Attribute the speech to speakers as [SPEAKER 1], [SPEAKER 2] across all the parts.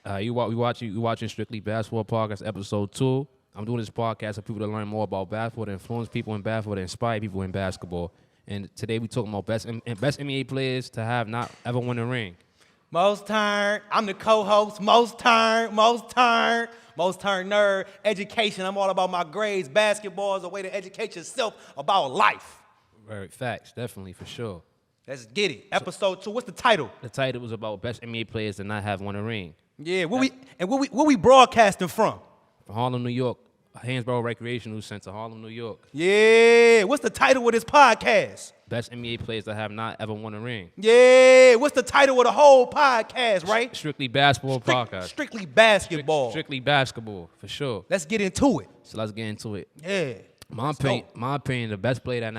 [SPEAKER 1] You watching Strictly Basketball Podcast, episode 2. I'm doing this podcast for people to learn more about basketball, to influence people in basketball, to inspire people in basketball. And today we talking about best NBA players to have not ever won a ring.
[SPEAKER 2] Most turned. I'm the co-host. Most turned nerd. Education. I'm all about my grades. Basketball is a way to educate yourself about life.
[SPEAKER 1] Right, facts, definitely, for sure.
[SPEAKER 2] Let's get it. Episode 2. What's the title?
[SPEAKER 1] The title was about best NBA players to not have won a ring.
[SPEAKER 2] Yeah, where we broadcasting from?
[SPEAKER 1] From Harlem, New York. Hansborough Recreational Center, Harlem, New York.
[SPEAKER 2] Yeah. What's the title of this podcast?
[SPEAKER 1] Best NBA players that have not ever won a ring.
[SPEAKER 2] Yeah. What's the title of the whole podcast, right?
[SPEAKER 1] Strictly Basketball Podcast.
[SPEAKER 2] Strictly basketball.
[SPEAKER 1] Strictly basketball, for sure.
[SPEAKER 2] Let's get into it.
[SPEAKER 1] So let's get into it.
[SPEAKER 2] Yeah.
[SPEAKER 1] My opinion, the best player that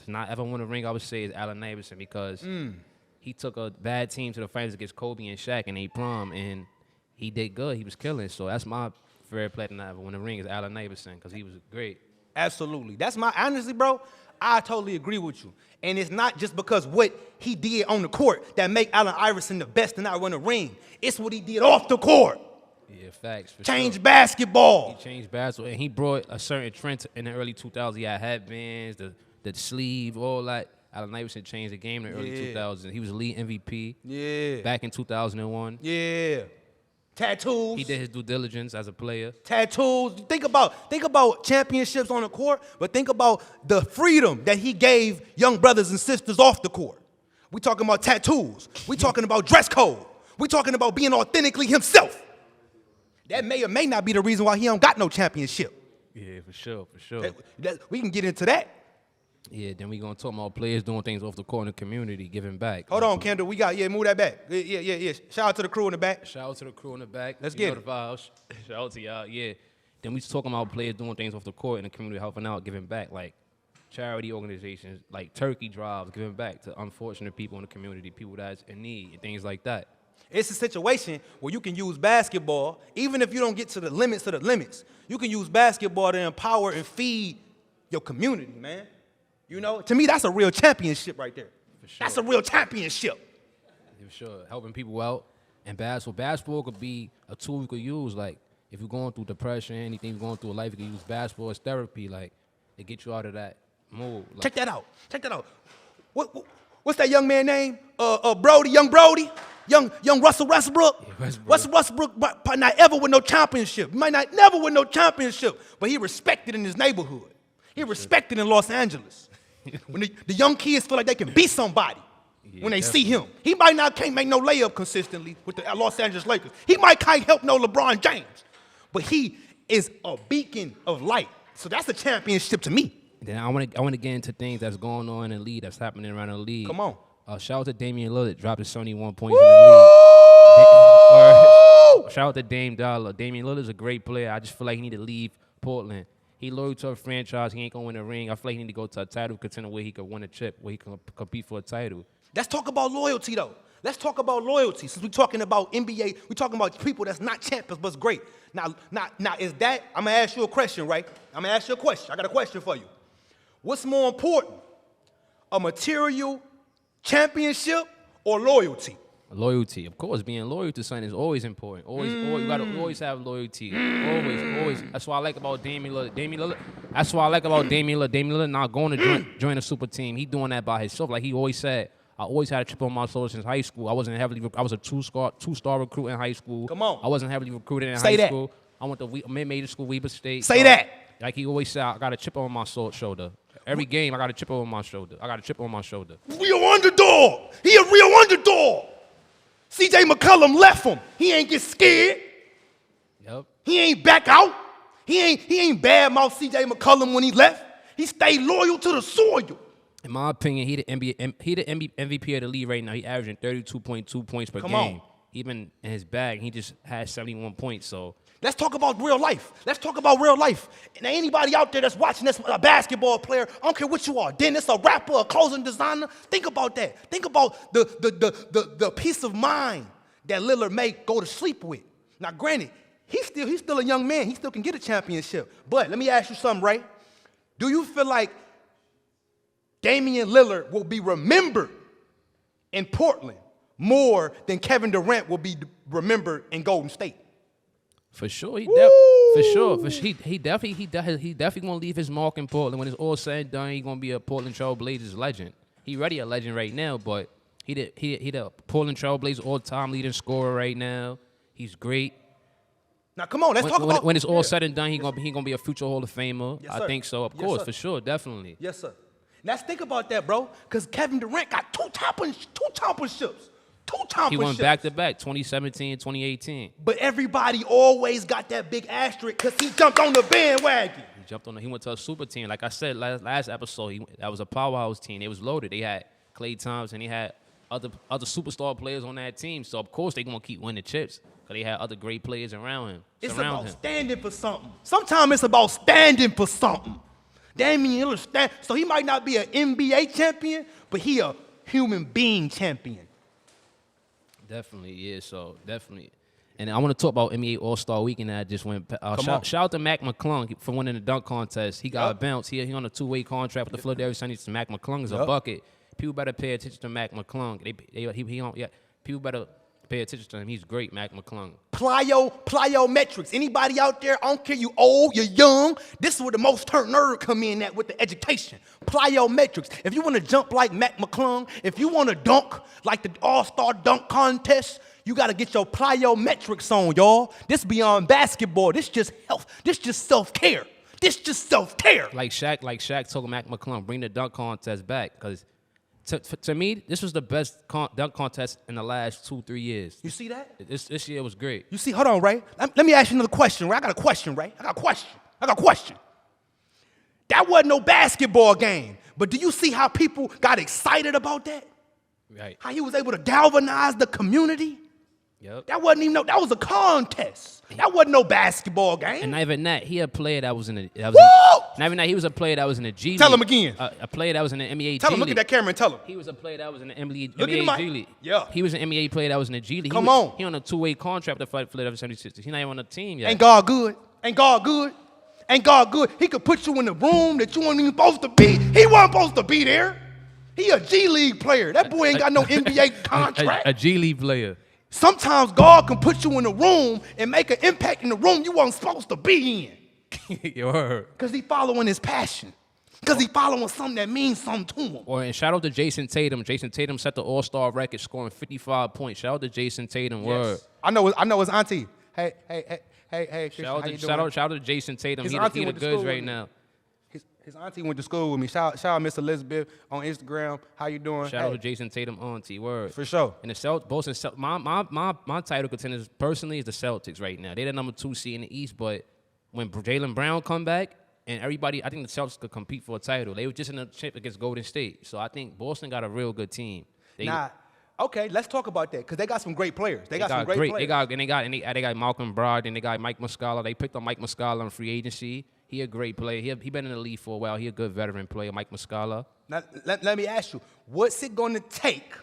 [SPEAKER 1] not ever won a ring, I would say, is Allen Iverson, because he took a bad team to the finals against Kobe and Shaq in a prom, and he did good. He was killing. So that's my favorite player that not ever won a ring is Allen Iverson, because he was great.
[SPEAKER 2] Absolutely. Honestly, bro, I totally agree with you. And it's not just because what he did on the court that make Allen Iverson the best to not win a ring. It's what he did off the court.
[SPEAKER 1] Yeah, facts. For
[SPEAKER 2] Change
[SPEAKER 1] sure.
[SPEAKER 2] basketball.
[SPEAKER 1] He changed basketball, and he brought a certain trend in the early 2000s. He had headbands, the sleeve, all that. Allen Iverson changed the game in the early 2000s. He was lead MVP.
[SPEAKER 2] Yeah.
[SPEAKER 1] Back in 2001.
[SPEAKER 2] Yeah. Tattoos.
[SPEAKER 1] He did his due diligence as a player.
[SPEAKER 2] Tattoos. Think about championships on the court, but think about the freedom that he gave young brothers and sisters off the court. We talking about tattoos. We talking about dress code. We talking about being authentically himself. That may or may not be the reason why he don't got no championship.
[SPEAKER 1] Yeah, for sure.
[SPEAKER 2] We can get into that.
[SPEAKER 1] Yeah, then we gonna talk about players doing things off the court in the community, giving back.
[SPEAKER 2] Hold on, Kendall. Move that back. Yeah. Shout out to the crew in the back.
[SPEAKER 1] Shout out to the crew in the back.
[SPEAKER 2] Let's get it.
[SPEAKER 1] Shout out to y'all. Yeah. Then we talking about players doing things off the court in the community, helping out, giving back, like charity organizations, like turkey drives, giving back to unfortunate people in the community, people that's in need, and things like that.
[SPEAKER 2] It's a situation where you can use basketball, even if you don't get to the limits of the limits. You can use basketball to empower and feed your community, man. You know, to me, that's a real championship right there.
[SPEAKER 1] For sure.
[SPEAKER 2] That's a real championship.
[SPEAKER 1] For sure. Helping people out. And basketball could be a tool you could use. Like, if you're going through depression, anything you're going through in life, you can use basketball as therapy, like, to get you out of that mood. Like,
[SPEAKER 2] Check that out. What's that young man name? Brody, young Brody? Young Russell Westbrook?
[SPEAKER 1] Yeah, Westbrook.
[SPEAKER 2] Russell Westbrook might not ever win no championship. He might not never win no championship, but he respected in his neighborhood. He respected in Los Angeles. When the young kids feel like they can beat somebody when they see him. He might not can't make no layup consistently with the Los Angeles Lakers. He might can't help no LeBron James. But he is a beacon of light. So that's a championship to me.
[SPEAKER 1] Then I want to get into things that's going on in the league, that's happening around the league.
[SPEAKER 2] Come on.
[SPEAKER 1] Shout out to Damian Lillard, dropped his 71 points in the league. Shout out to Dame Dollar. Damian Lillard's a great player. I just feel like he need to leave Portland. He loyal to a franchise. He ain't going to win a ring. I feel like he need to go to a title contender where he could win a chip, where he can compete for a title.
[SPEAKER 2] Let's talk about loyalty, though. Let's talk about loyalty. Since we're talking about NBA, we're talking about people that's not champions but's great. Now, is that, I'm going to ask you a question, right? I'm going to ask you a question. I got a question for you. What's more important, a material championship or loyalty?
[SPEAKER 1] Loyalty, of course. Being loyal to something is always important. You gotta always have loyalty. Always. That's what I like about Damian Lillard. That's what I like about Damian Lillard. Damian Lillard not going to join a super team. He doing that by himself. Like he always said, I always had a chip on my shoulder since high school. I was a two-star recruit in high school.
[SPEAKER 2] Come on.
[SPEAKER 1] I wasn't heavily recruited in
[SPEAKER 2] Say
[SPEAKER 1] high
[SPEAKER 2] that.
[SPEAKER 1] school. I went to mid-major school, Weber State.
[SPEAKER 2] Say that.
[SPEAKER 1] Like he always said, I got a chip on my shoulder. Every game, I got a chip on my shoulder.
[SPEAKER 2] Real underdog. He a real underdog. CJ McCollum left him. He ain't get scared.
[SPEAKER 1] Yep.
[SPEAKER 2] He ain't back out. He ain't badmouth CJ McCollum when he left. He stayed loyal to the soil.
[SPEAKER 1] In my opinion, he the MVP of the league right now. He averaging 32.2 points per game. Even in his bag, he just had 71 points. So
[SPEAKER 2] let's talk about real life. And anybody out there that's watching this, a basketball player, I don't care what you are, dentist, a rapper, a clothing designer, think about that. Think about the peace of mind that Lillard may go to sleep with. Now, granted, he's still a young man. He still can get a championship. But let me ask you something, right? Do you feel like Damian Lillard will be remembered in Portland more than Kevin Durant will be remembered in Golden State.
[SPEAKER 1] For sure, he definitely gonna leave his mark in Portland. When it's all said and done, he gonna be a Portland Trail Blazers legend. He already a legend right now, but he the Portland Trail Blazers all-time leading scorer right now. He's great.
[SPEAKER 2] Now come on, let's talk about
[SPEAKER 1] when it's all said and done. He gonna be a future Hall of Famer.
[SPEAKER 2] Yes,
[SPEAKER 1] I think so, of course, for sure, definitely.
[SPEAKER 2] Yes, sir. Now let's think about that, bro. Because Kevin Durant got two championships.
[SPEAKER 1] He went back-to-back, 2017, 2018.
[SPEAKER 2] But everybody always got that big asterisk because he jumped on the bandwagon.
[SPEAKER 1] He went to a super team. Like I said last episode, that was a powerhouse team. They was loaded. They had Klay Thompson. They had other superstar players on that team. So, of course, they going to keep winning chips because they had other great players around him.
[SPEAKER 2] It's about standing for something. Sometimes it's about standing for something. Damian Lillard stand. So he might not be an NBA champion, but he a human being champion.
[SPEAKER 1] Definitely, yeah. So definitely, and I want to talk about NBA All-Star Weekend that just went. Shout out to McClung for winning the dunk contest. He got a bounce. He on a 2-way contract with the Philadelphia 76ers. McClung is a bucket. People better pay attention to McClung. People better pay attention to him. He's great, McClung.
[SPEAKER 2] Plyometrics. Anybody out there? I don't care you old, you're young. This is where the most turned nerd come in at with the education. Plyometrics. If you want to jump like McClung, if you want to dunk like the All-Star Dunk Contest, you got to get your plyometrics on, y'all. This beyond basketball. This just health. This just self-care. This just self-care.
[SPEAKER 1] Like Shaq told McClung, bring the dunk contest back because to me, this was the best dunk contest in the last 2-3 years.
[SPEAKER 2] You see that?
[SPEAKER 1] This year was great.
[SPEAKER 2] You see, hold on, Ray. Let me ask you another question, Ray. I got a question, Ray. I got a question. That wasn't no basketball game. But do you see how people got excited about that?
[SPEAKER 1] Right.
[SPEAKER 2] How he was able to galvanize the community?
[SPEAKER 1] Yep.
[SPEAKER 2] That wasn't even that was a contest. That wasn't no basketball game.
[SPEAKER 1] And not even that, he a player that was in the. Not even that, he was a player that was in the G League.
[SPEAKER 2] Tell him again.
[SPEAKER 1] A player that was in the NBA G League.
[SPEAKER 2] Tell him, look at that camera and tell him.
[SPEAKER 1] He was a player that was in the NBA
[SPEAKER 2] G
[SPEAKER 1] League.
[SPEAKER 2] Yeah.
[SPEAKER 1] He was an NBA player that was in the G League.
[SPEAKER 2] Come on.
[SPEAKER 1] He on a 2-way contract with the Philadelphia 76ers. He's not even on the team yet.
[SPEAKER 2] Ain't God good? Ain't God good? Ain't God good? He could put you in the room that you weren't even supposed to be. He wasn't supposed to be there. He a G League player. That boy ain't got no NBA contract.
[SPEAKER 1] A G League player.
[SPEAKER 2] Sometimes God can put you in a room and make an impact in the room you weren't supposed to be in.
[SPEAKER 1] You heard.
[SPEAKER 2] Because he following his passion. Because he following something that means something to him.
[SPEAKER 1] And shout out to Jayson Tatum. Jayson Tatum set the All-Star record, scoring 55 points. Shout out to Jayson Tatum.
[SPEAKER 2] Yes.
[SPEAKER 1] Word.
[SPEAKER 2] I know his auntie. Hey, Christian,
[SPEAKER 1] shout out to Jayson Tatum. He the goods right now.
[SPEAKER 2] His auntie went to school with me. Shout out Miss Elizabeth on Instagram. How you doing?
[SPEAKER 1] Shout out to Jayson Tatum auntie. Word.
[SPEAKER 2] For sure.
[SPEAKER 1] And the Celtics, my title contenders personally is the Celtics right now. They're the number 2 seed in the East, but when Jaylen Brown come back and everybody, I think the Celtics could compete for a title. They were just in a chip against Golden State. So I think Boston got a real good team.
[SPEAKER 2] Okay, let's talk about that because they got some great players. They got some great players.
[SPEAKER 1] They got Malcolm Brogdon. They got Mike Muscala. They picked up Mike Muscala on free agency. He a great player. He been in the league for a while. He a good veteran player, Mike Muscala.
[SPEAKER 2] Now, let me ask you, what's it going to take?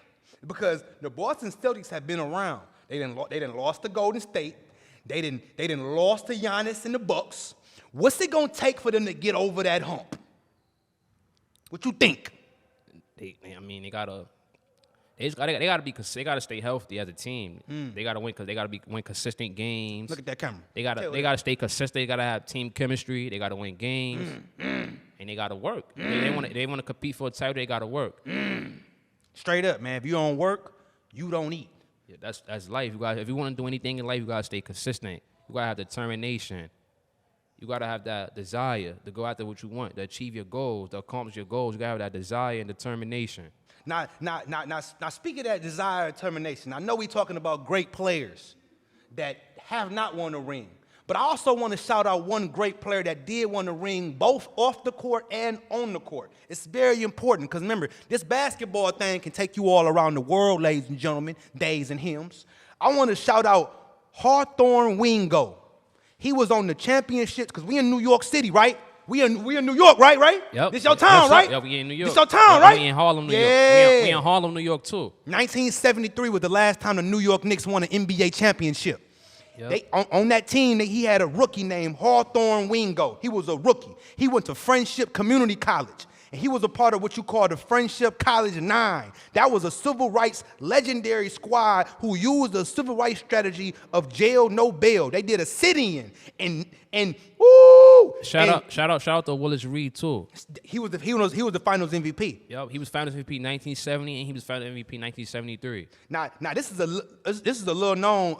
[SPEAKER 2] Because the Boston Celtics have been around. They didn't lost to Golden State. They didn't lost to Giannis and the Bucks. What's it going to take for them to get over that hump? What you think?
[SPEAKER 1] They gotta stay healthy as a team. They gotta win because they gotta win consistent games.
[SPEAKER 2] Look at that camera.
[SPEAKER 1] They gotta stay consistent. They gotta have team chemistry. They gotta win games, and they gotta work. They want to compete for a title. They gotta work.
[SPEAKER 2] Straight up, man. If you don't work, you don't eat.
[SPEAKER 1] Yeah, that's life. If you want to do anything in life, you gotta stay consistent. You gotta have determination. You gotta have that desire to go after what you want, to achieve your goals, to accomplish your goals. You gotta have that desire and determination.
[SPEAKER 2] Now, speak of that desire and determination. I know we're talking about great players that have not won a ring. But I also want to shout out one great player that did win a ring both off the court and on the court. It's very important because, remember, this basketball thing can take you all around the world, ladies and gentlemen, days and hymns. I want to shout out Hawthorne Wingo. He was on the championships because we in New York City, right? We in New York, right?
[SPEAKER 1] Yep.
[SPEAKER 2] This your town, right?
[SPEAKER 1] Yeah, we in New York.
[SPEAKER 2] This your town, right?
[SPEAKER 1] We in Harlem, New York. We in Harlem, New York, too.
[SPEAKER 2] 1973 was the last time the New York Knicks won an NBA championship. Yep. On that team, he had a rookie named Hawthorne Wingo. He was a rookie. He went to Friendship Community College. And he was a part of what you call the Friendship College 9. That was a civil rights legendary squad who used the civil rights strategy of jail, no bail. They did a sit-in and woo!
[SPEAKER 1] Shout out to Willis Reed too.
[SPEAKER 2] He was the Finals MVP.
[SPEAKER 1] Yep, he was Finals MVP 1970 and he was Finals MVP 1973.
[SPEAKER 2] Now this is a little known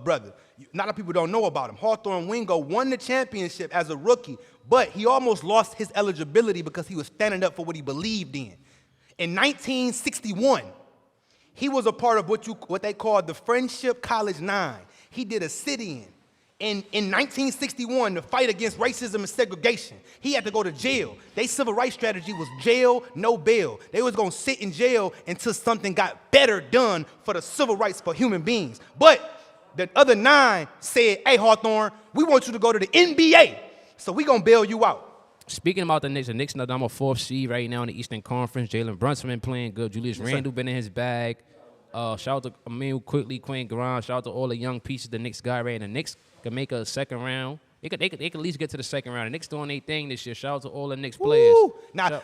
[SPEAKER 2] brother. A lot of people don't know about him. Hawthorne Wingo won the championship as a rookie, but he almost lost his eligibility because he was standing up for what he believed in. In 1961, he was a part of what they called the Friendship College 9. He did a sit-in. In 1961, the fight against racism and segregation, he had to go to jail. Their civil rights strategy was jail, no bail. They was going to sit in jail until something got better done for the civil rights for human beings. But the other 9 said, hey, Hawthorne, we want you to go to the NBA, so we going to bail you out.
[SPEAKER 1] Speaking about the Knicks I'm a 4th seed right now in the Eastern Conference. Jalen Brunson been playing good. Julius Randle been in his bag. Shout out to Emil Quickly, Quinn Garand. Shout out to all the young pieces the Knicks got right. And the Knicks can make a second round. They could at least get to the second round. The Knicks doing their thing this year. Shout out to all the Knicks players.
[SPEAKER 2] Now,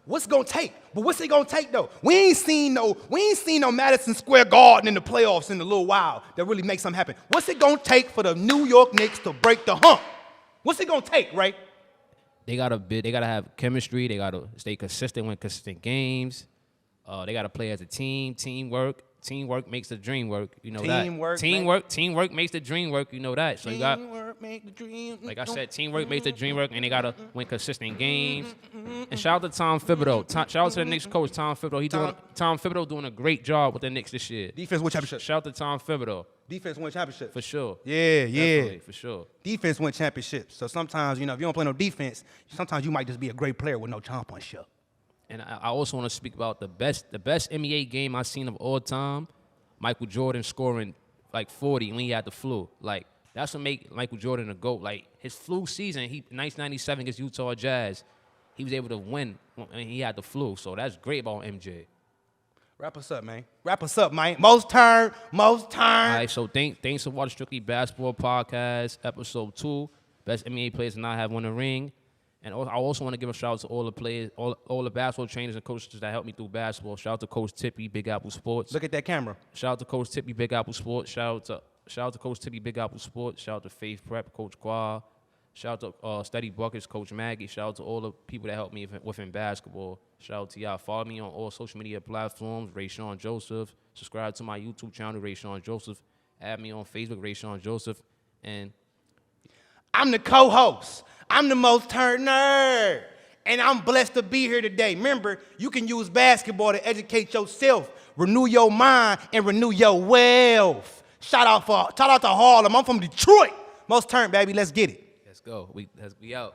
[SPEAKER 2] what's it gonna take? But what's it gonna take though? We ain't seen no Madison Square Garden in the playoffs in a little while that really makes something happen. What's it gonna take for the New York Knicks to break the hump? What's it gonna take, right?
[SPEAKER 1] They gotta have chemistry. They gotta stay consistent, win consistent games. They gotta play as a team, teamwork. Teamwork makes the dream work. You know that. Teamwork makes the dream work. You know that. So you got, make the dream. Like I said, teamwork makes the dream work, and they gotta win consistent games. And shout out to Tom Thibodeau. Shout out to the Knicks coach Tom Thibodeau. Tom Thibodeau doing a great job with the Knicks this year.
[SPEAKER 2] Defense win championship.
[SPEAKER 1] Shout out to Tom Thibodeau.
[SPEAKER 2] Defense win championship.
[SPEAKER 1] For sure.
[SPEAKER 2] Yeah.
[SPEAKER 1] Definitely, for sure.
[SPEAKER 2] Defense win championships. So sometimes, if you don't play no defense, sometimes you might just be a great player with no championship.
[SPEAKER 1] And I also want to speak about the best NBA game I've seen of all time. Michael Jordan scoring like 40 when he had the flu. Like, that's what make Michael Jordan a GOAT. Like, his flu season, 1997 against Utah Jazz, he was able to win when he had the flu. So that's great about MJ.
[SPEAKER 2] Wrap us up, man. Wrap us up, man. Most turn.
[SPEAKER 1] All right, so thanks for watching Strictly Basketball Podcast, Episode 2. Best NBA players to not have won a ring. And I also want to give a shout out to all the players, all the basketball trainers and coaches that helped me through basketball. Shout out to Coach Tippy, Big Apple Sports.
[SPEAKER 2] Look at that camera.
[SPEAKER 1] Shout out to Coach Tippy, Big Apple Sports. Shout out to Coach Tippy, Big Apple Sports. Shout out to Faith Prep, Coach Qua. Shout out to Steady Buckets, Coach Maggie. Shout out to all the people that helped me within basketball. Shout out to y'all. Follow me on all social media platforms, Rayshawn Joseph. Subscribe to my YouTube channel, Rayshawn Joseph. Add me on Facebook, Rayshawn Joseph. And
[SPEAKER 2] I'm the co-host. I'm the most turned nerd. And I'm blessed to be here today. Remember, you can use basketball to educate yourself, renew your mind, and renew your wealth. Shout out to Harlem. I'm from Detroit. Most turned, baby. Let's get it.
[SPEAKER 1] let's go. We out.